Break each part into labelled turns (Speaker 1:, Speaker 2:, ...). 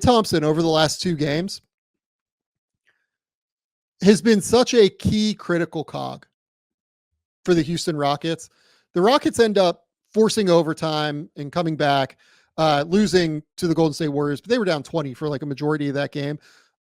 Speaker 1: Thompson over the last 2 games has been such a key critical cog for the Houston Rockets. The Rockets end up forcing overtime and coming back, losing to the Golden State Warriors, but they were down 20 for like a majority of that game.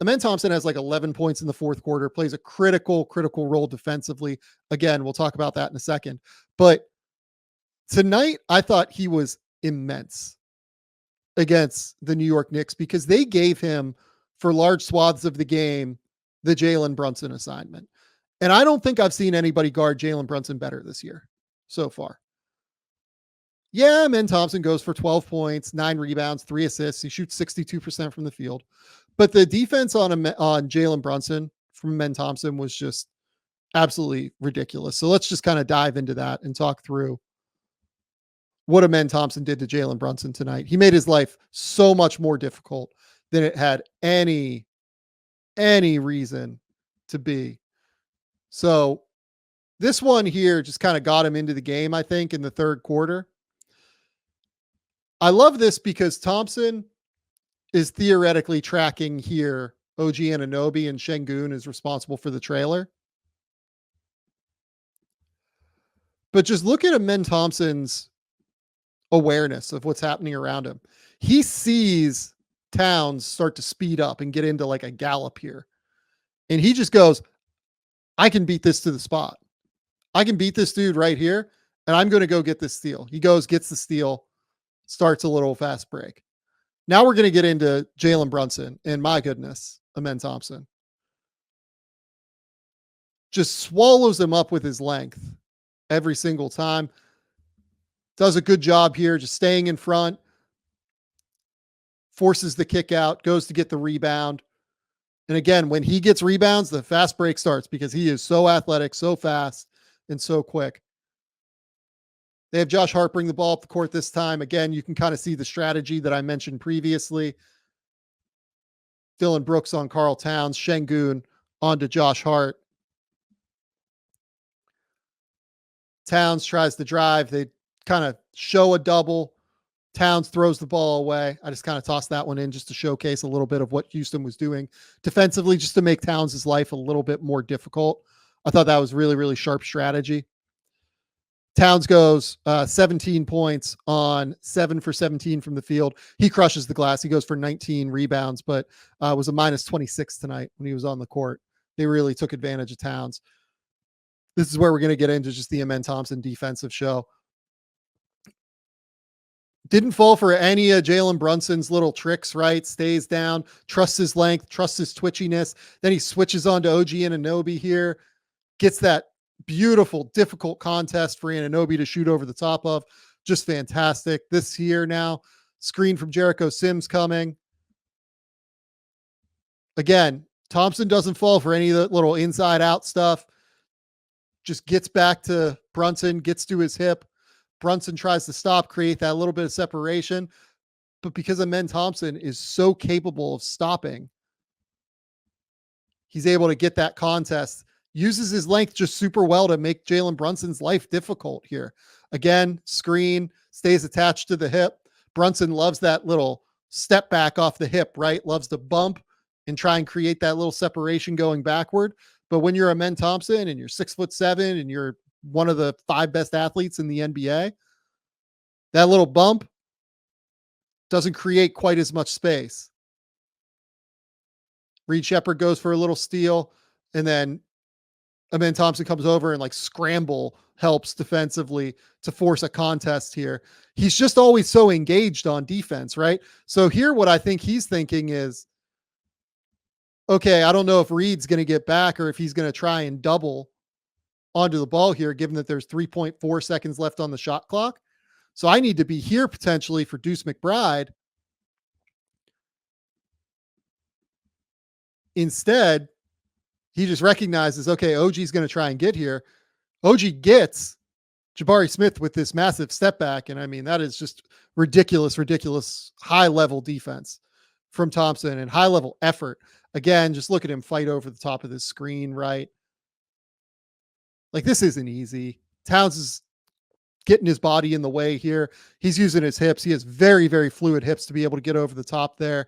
Speaker 1: Amen Thomspon has like 11 points in the fourth quarter, plays a critical role defensively. Again, we'll talk about that in a second. But tonight, I thought he was immense against the New York Knicks because they gave him, for large swaths of the game, the Jalen Brunson assignment. And I don't think I've seen anybody guard Jalen Brunson better this year so far. Yeah, Amen Thomspon goes for 12 points, 9 rebounds, 3 assists. He shoots 62% from the field. But the defense on Jalen Brunson from Amen Thomspon was just absolutely ridiculous. So let's just kind of dive into that and talk through what Amen Thomspon did to Jalen Brunson tonight. He made his life so much more difficult than it had any reason to be. So this one here just kind of got him into the game, I think, in the third quarter. I love this because Thompson is theoretically tracking here. OG Anunoby and Şengün is responsible for the trailer. But just look at Amen Thompson's awareness of what's happening around him. He sees Towns start to speed up and get into like a gallop here. And he just goes, I can beat this to the spot. I can beat this dude right here, and I'm going to go get this steal. He goes, gets the steal, starts a little fast break. Now we're going to get into Jalen Brunson, and my goodness, Amen Thomspon just swallows him up with his length every single time. Does a good job here, just staying in front, forces the kick out, goes to get the rebound. And again, when he gets rebounds, the fast break starts because he is so athletic, so fast, and so quick. They have Josh Hart bring the ball up the court this time. Again, you can kind of see the strategy that I mentioned previously. Dillon Brooks on Karl Towns, Şengün onto Josh Hart. Towns tries to drive. They kind of show a double. Towns throws the ball away. I just kind of tossed that one in just to showcase a little bit of what Houston was doing defensively, just to make Towns' life a little bit more difficult. I thought that was really sharp strategy. Towns goes 17 points on 7 for 17 from the field. He crushes the glass. He goes for 19 rebounds, but was a minus 26 tonight when he was on the court. They really took advantage of Towns. This is where we're going to get into just the Amen Thomspon defensive show. Didn't fall for any of Jalen Brunson's little tricks, right? Stays down, trusts his length, trusts his twitchiness. Then he switches on to OG Anunoby here. Gets that beautiful, difficult contest for Anunoby to shoot over the top of. Just fantastic. This here now, screen from Jericho Sims coming. Again, Thompson doesn't fall for any of the little inside out stuff. Just gets back to Brunson, gets to his hip. Brunson tries to stop, create that little bit of separation. But because Amen Thomspon is so capable of stopping, he's able to get that contest. Uses his length just super well to make Jalen Brunson's life difficult here. Again, screen, stays attached to the hip. Brunson loves that little step back off the hip, right? Loves to bump and try and create that little separation going backward. But when you're Amen Thomspon and you're 6'7" and you're one of the 5 best athletes in the NBA, that little bump doesn't create quite as much space. Reed Shepherd goes for a little steal, and then Amen Thomspon comes over and like scramble helps defensively to force a contest here. He's just always so engaged on defense, right? So here, what I think he's thinking is, okay, I don't know if Reed's going to get back or if he's going to try and double onto the ball here, given that there's 3.4 seconds left on the shot clock. So I need to be here potentially for Deuce McBride. Instead, he just recognizes, okay, OG's going to try and get here. OG gets Jabari Smith with this massive step back. And I mean, that is just ridiculous high level defense from Thompson and high level effort. Again, just look at him fight over the top of this screen, right? Like, this isn't easy. Towns is getting his body in the way here. He's using his hips. He has very fluid hips to be able to get over the top there.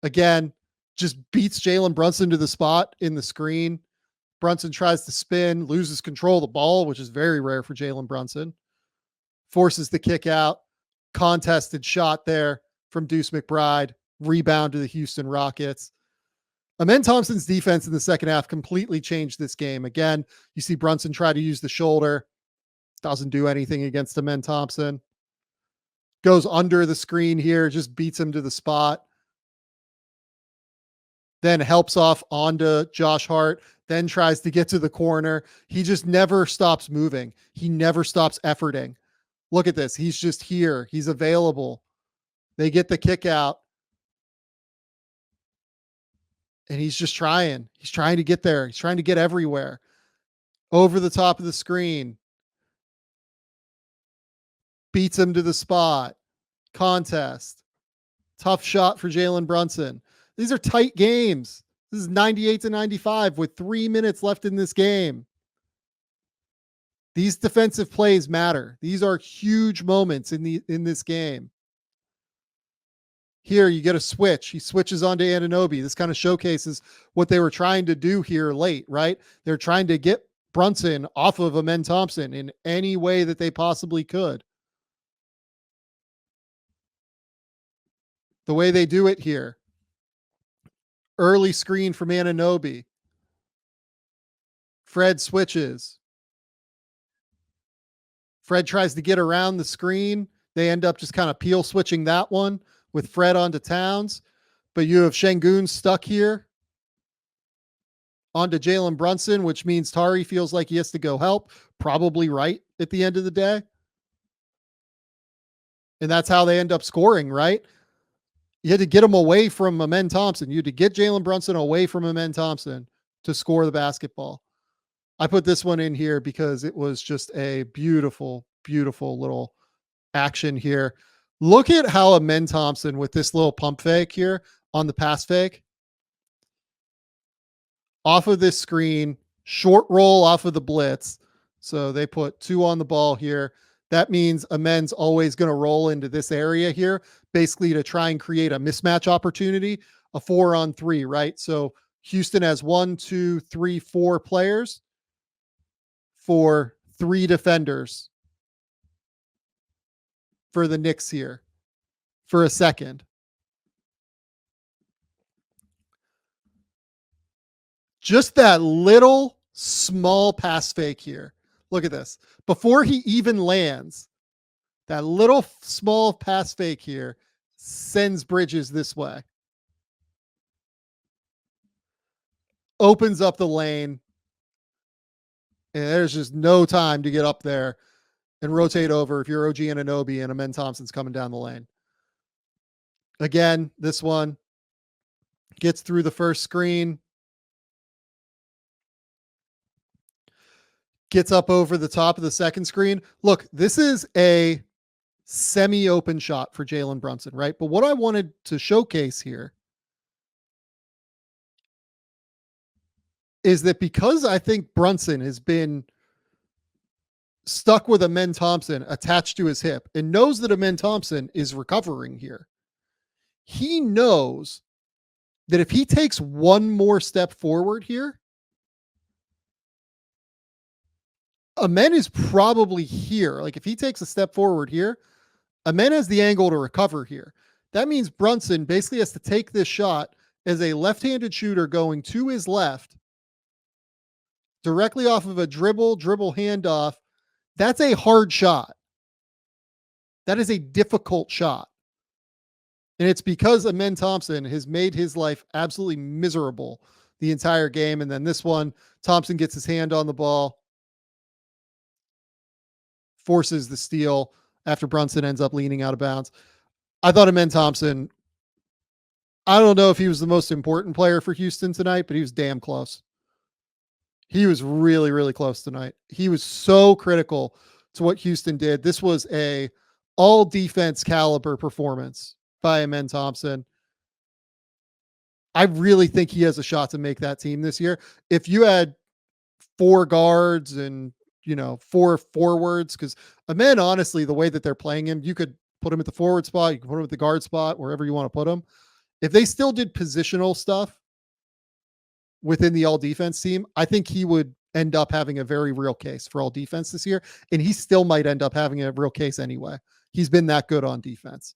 Speaker 1: Again, just beats Jalen Brunson to the spot in the screen. Brunson tries to spin, loses control of the ball, which is very rare for Jalen Brunson. Forces the kick out. Contested shot there from Deuce McBride. Rebound to the Houston Rockets. Amen Thompson's defense in the second half completely changed this game. Again, you see Brunson try to use the shoulder. Doesn't do anything against Amen Thompson. Goes under the screen here, just beats him to the spot. Then helps off onto Josh Hart, then tries to get to the corner. He just never stops moving. He never stops efforting. Look at this. He's just here. He's available. They get the kick out. And he's just trying. He's trying to get there. He's trying to get everywhere. Over the top of the screen. Beats him to the spot. Contest. Tough shot for Jalen Brunson. These are tight games. This is 98-95 with 3 minutes left in this game. These defensive plays matter. These are huge moments in this game. Here you get a switch. He switches onto Anunoby. This kind of showcases what they were trying to do here late, right? They're trying to get Brunson off of Amen Thompson in any way that they possibly could. The way they do it here. Early screen from Anunoby. Fred switches. Fred tries to get around the screen. They end up just kind of peel switching that one with Fred onto Towns. But you have Şengün stuck here onto Jalen Brunson, which means Tari feels like he has to go help. Probably right at the end of the day. And that's how they end up scoring, right? You had to get him away from Amen Thomspon. You had to get Jalen Brunson away from Amen Thomspon to score the basketball. I put this one in here because it was just a beautiful, beautiful little action here. Look at how Amen Thomspon with this little pump fake here on the pass fake. Off of this screen, short roll off of the blitz. So they put 2 on the ball here. That means Amen's always going to roll into this area here, basically to try and create a mismatch opportunity, a 4-on-3, right? So Houston has 1, 2, 3, 4 players for 3 defenders for the Knicks here for a second. Just that little small pass fake here. Look at this. Before he even lands, that little small pass fake here sends Bridges this way. Opens up the lane. And there's just no time to get up there and rotate over if you're OG Anunoby and Amen Thompson's coming down the lane. Again, this one gets through the first screen. Gets up over the top of the second screen. Look, this is a semi-open shot for Jalen Brunson, right? But what I wanted to showcase here is that because I think Brunson has been stuck with Amen Thomspon attached to his hip and knows that Amen Thomspon is recovering here, he knows that if he takes one more step forward here, Amen is probably here. Like if he takes a step forward here, Amen has the angle to recover here. That means Brunson basically has to take this shot as a left-handed shooter going to his left directly off of a dribble handoff. That's a hard shot. That is a difficult shot. And it's because Amen Thomspon has made his life absolutely miserable the entire game. And then this one, Thompson gets his hand on the ball, forces the steal after Brunson ends up leaning out of bounds. I thought Amen Thomspon, I don't know if he was the most important player for Houston tonight, but he was damn close. He was really, really close tonight. He was so critical to what Houston did. This was a all defense caliber performance by Amen Thomspon. I really think he has a shot to make that team this year. If you had 4 guards and 4 forwards, because Amen, honestly, the way that they're playing him, you could put him at the forward spot, you can put him at the guard spot, wherever you want to put him. If they still did positional stuff within the all defense team, I think he would end up having a very real case for all defense this year. And he still might end up having a real case anyway. He's been that good on defense.